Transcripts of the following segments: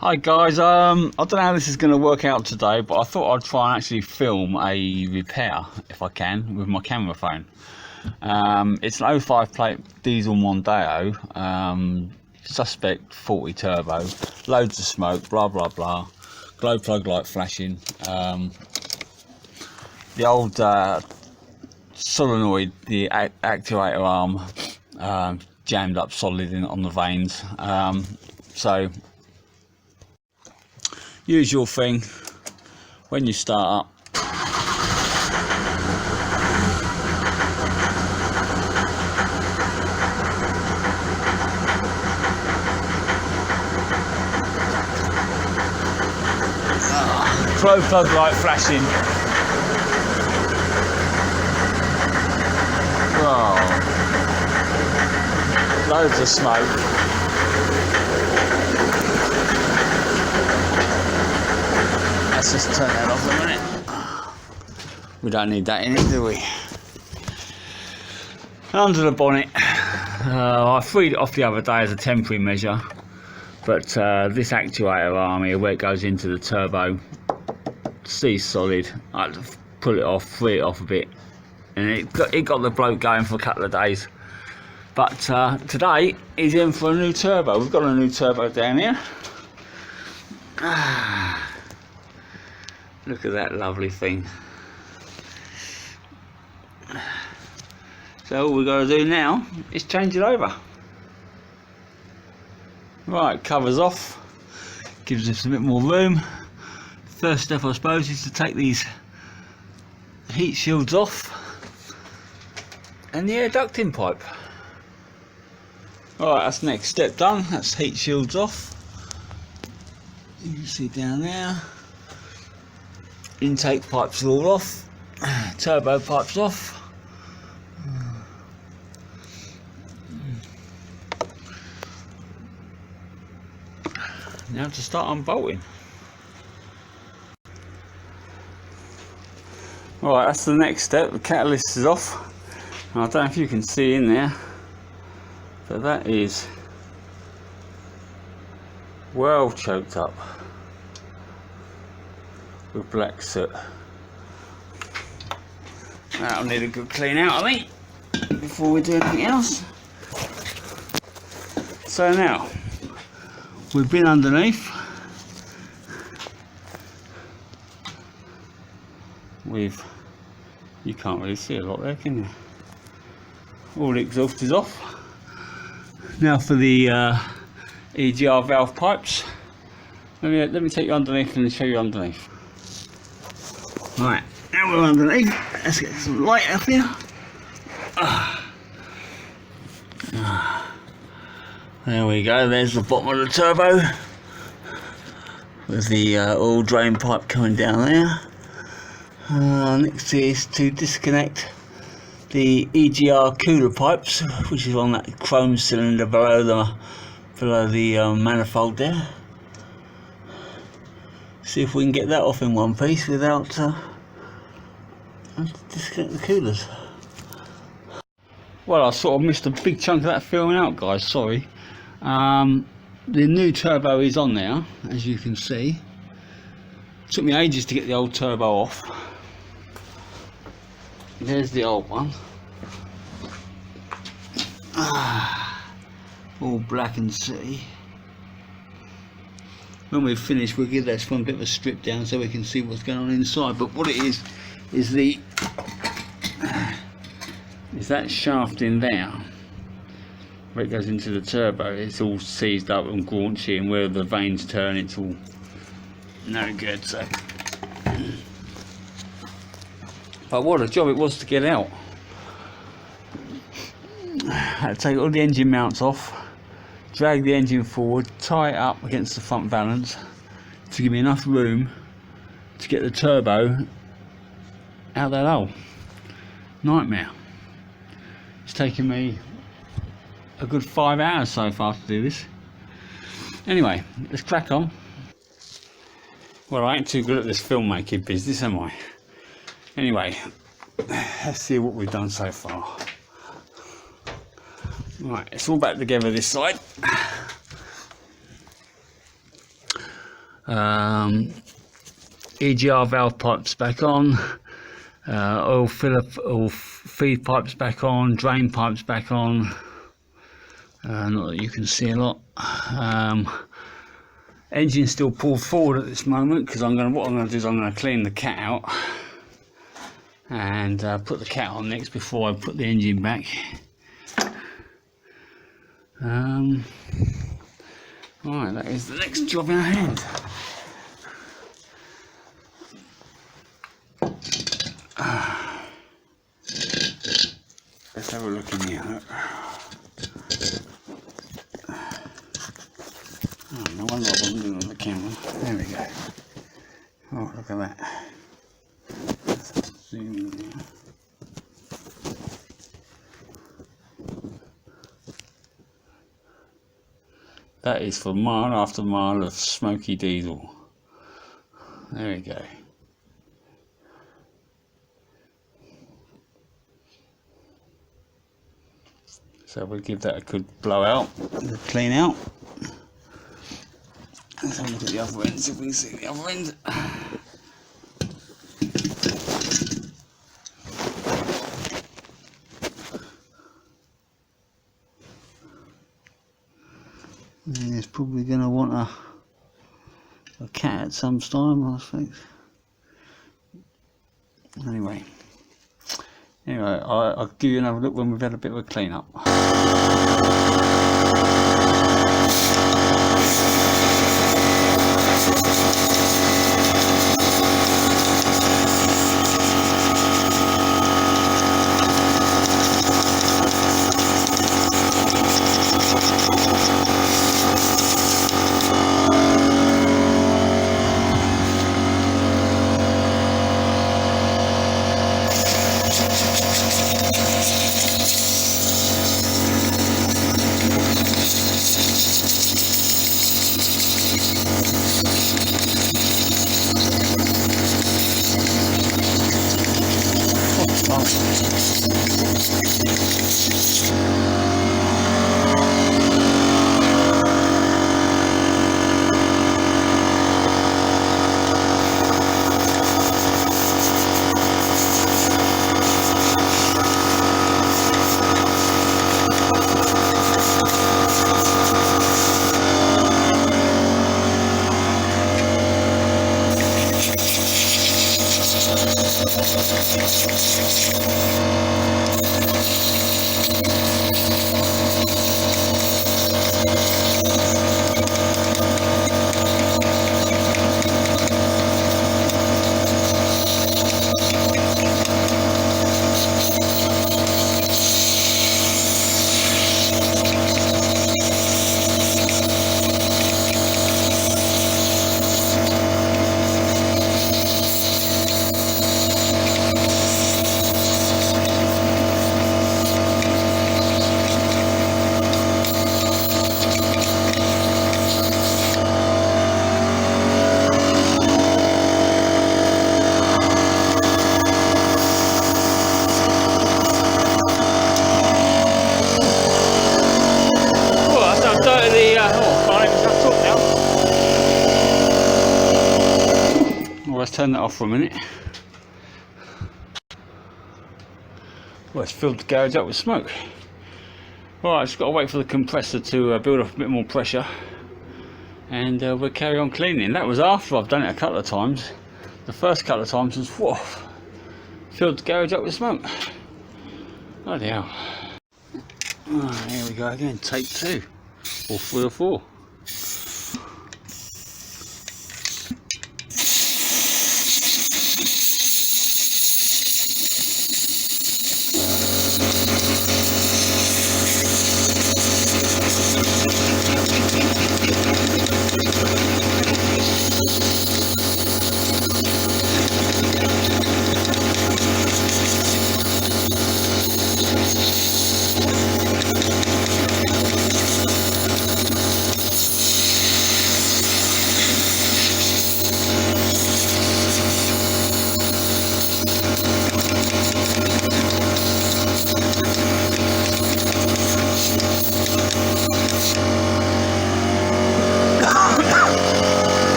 Hi guys, I don't know how this is going to work out today, but I thought I'd try and actually film a repair, if I can, with my camera phone. It's an 05 plate diesel Mondeo, suspect 40 turbo, loads of smoke, blah blah blah, glow plug light flashing, the old solenoid, the actuator arm, jammed up solid on the vanes, so usual thing when you start up. Glow plug light flashing. Whoa. Loads of smoke. Let's just turn that off a minute. We don't need that in it, do we? Under the bonnet, I freed it off the other day as a temporary measure, but this actuator arm here, where it goes into the turbo, sees solid. I had to pull it off, free it off a bit, and it got the bloke going for a couple of days. But today he's in for a new turbo. We've got a new turbo down here. Look at that lovely thing. So all we've got to do now is change it over. Right, covers off, gives us a bit more room. First step, I suppose, is to take these heat shields off and the air ducting pipe. Alright, that's the next step done. That's heat shields off. You can see down there. Intake pipes are all off. Turbo pipes off. Now to start unbolting. Right, that's the next step. The catalyst is off. I don't know if you can see in there, but that is well choked up with black soot. That'll need a good clean out, I think, before we do anything else. So now, we've been underneath. You can't really see a lot there, can you? All the exhaust is off. Now for the EGR valve pipes. Let me take you underneath and show you underneath. Right, now we're underneath. Let's get some light up here. There we go, there's the bottom of the turbo with the oil drain pipe coming down there. Next is to disconnect the EGR cooler pipes, which is on that chrome cylinder below the manifold there. See if we can get that off in one piece without disconnect the coolers. Well, I sort of missed a big chunk of that filming out, guys, sorry. The new turbo is on there, as you can see. It took me ages to get the old turbo off. There's the old one. All black and sooty. When we've finished, we'll give this one a bit of a strip down so we can see what's going on inside. But what it is that shaft in there where it goes into the turbo. It's all seized up and graunchy, and where the vanes turn, it's all no good. So, but what a job it was to get out. I had to take all the engine mounts off, drag the engine forward, tie it up against the front valance to give me enough room to get the turbo out of that hole. Nightmare. It's taken me a good 5 hours so far to do this. Anyway, let's crack on. Well, I ain't too good at this filmmaking business, am I? Anyway, let's see what we've done so far. Right, it's all back together this side. EGR valve pipes back on, oil feed pipes back on, drain pipes back on. Not that you can see a lot. Engine still pulled forward at this moment because what I'm going to do is I'm going to clean the cat out and put the cat on next before I put the engine back. Right, that is the next job in our hand. Let's have a look in here. Oh, no wonder I wasn't doing it on the camera. There we go. Oh, look at that. Let's zoom in there. That is for mile after mile of smoky diesel. There we go. So we'll give that a good blow out, a clean out. Let's have a look at the other end, see if we can see the other end. And it's probably going to want a cat at some time, I think. Anyway, I'll give you another look when we've had a bit of a clean up. Let's turn that off for a minute. Well, it's filled the garage up with smoke. Alright, just got to wait for the compressor to build up a bit more pressure, and we'll carry on cleaning. That was after I've done it a couple of times. The first couple of times was, whoa, filled the garage up with smoke. Bloody hell. Alright, here we go again, take 2 or 3 or 4.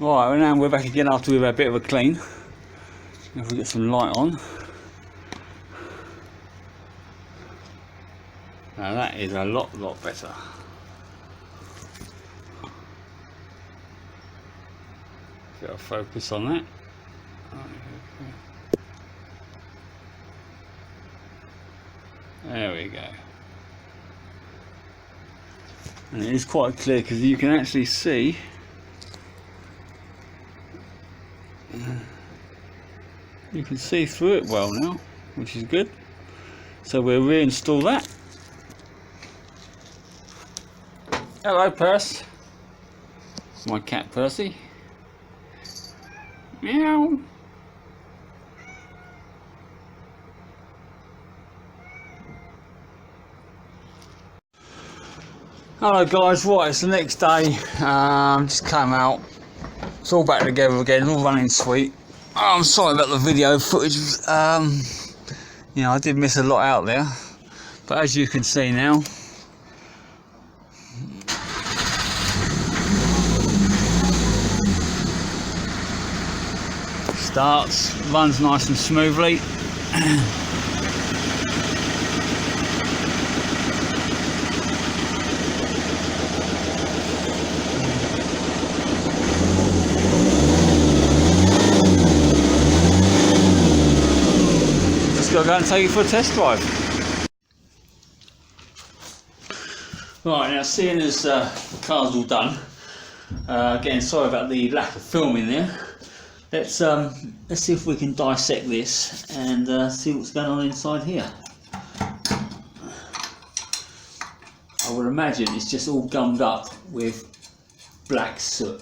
Right, well now we're back again after we've had a bit of a clean. If we get some light on. Now that is a lot better. Get a focus on that. There we go. And it is quite clear because you can actually see through it well now, which is good. So we'll reinstall that. Hello, Percy. It's my cat, Percy. Meow. Hello guys, right, it's the next day. Just came out. It's all back together again, all running sweet. Oh, I'm sorry about the video footage. You know, I did miss a lot out there, but as you can see now, starts, runs nice and smoothly. Just gotta go and take it for a test drive. Right, now seeing as the car's all done, again sorry about the lack of filming there. Let's see if we can dissect this and see what's going on inside here. I would imagine it's just all gummed up with black soot.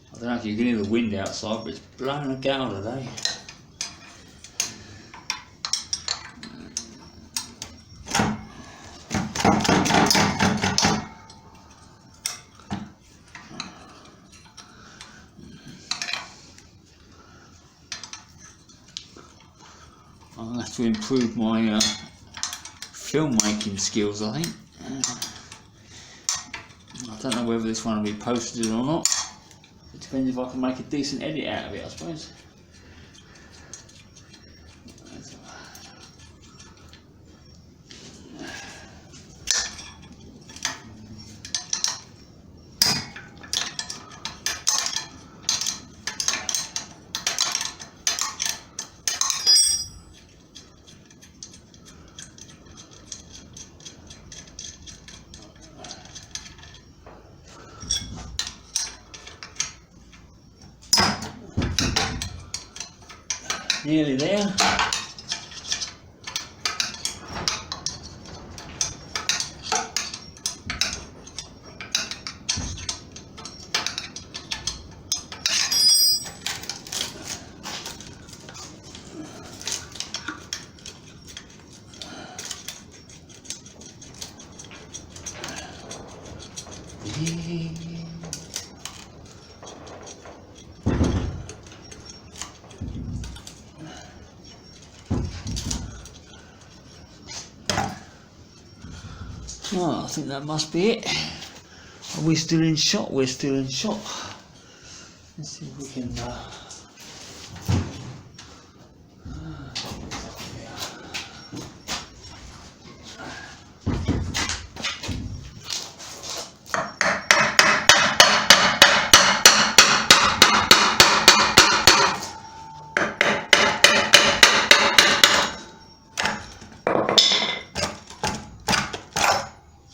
I don't know if you can hear the wind outside, but it's blowing a gale today. I'll have to improve my filmmaking skills, I think. I don't know whether this one will be posted or not. It depends if I can make a decent edit out of it, I suppose. Nearly there. Oh, I think that must be it. Are we still in shot? We're still in shot. Let's see if we can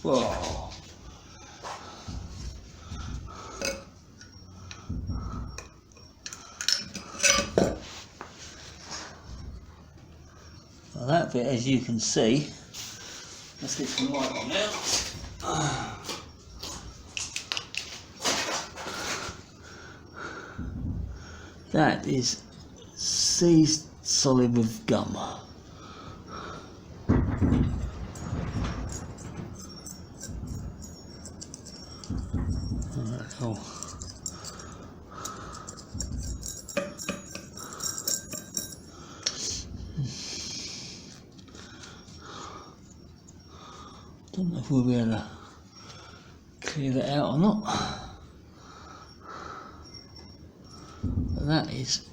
whoa. Well, that bit, as you can see, let's get some light on now. That is seized solid with gum. Alright, cool. Don't know if we'll be able to clear that out or not. But that is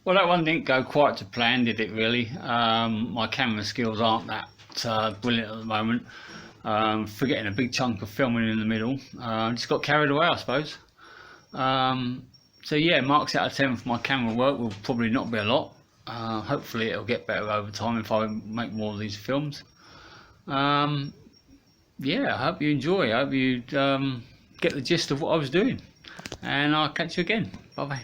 well, that one didn't go quite to plan, did it really? My camera skills aren't that brilliant at the moment. Forgetting a big chunk of filming in the middle. Just got carried away, I suppose. So yeah, marks out of 10 for my camera work will probably not be a lot. Hopefully it'll get better over time if I make more of these films. Yeah, I hope you enjoy. I hope you get the gist of what I was doing. And I'll catch you again. Bye bye.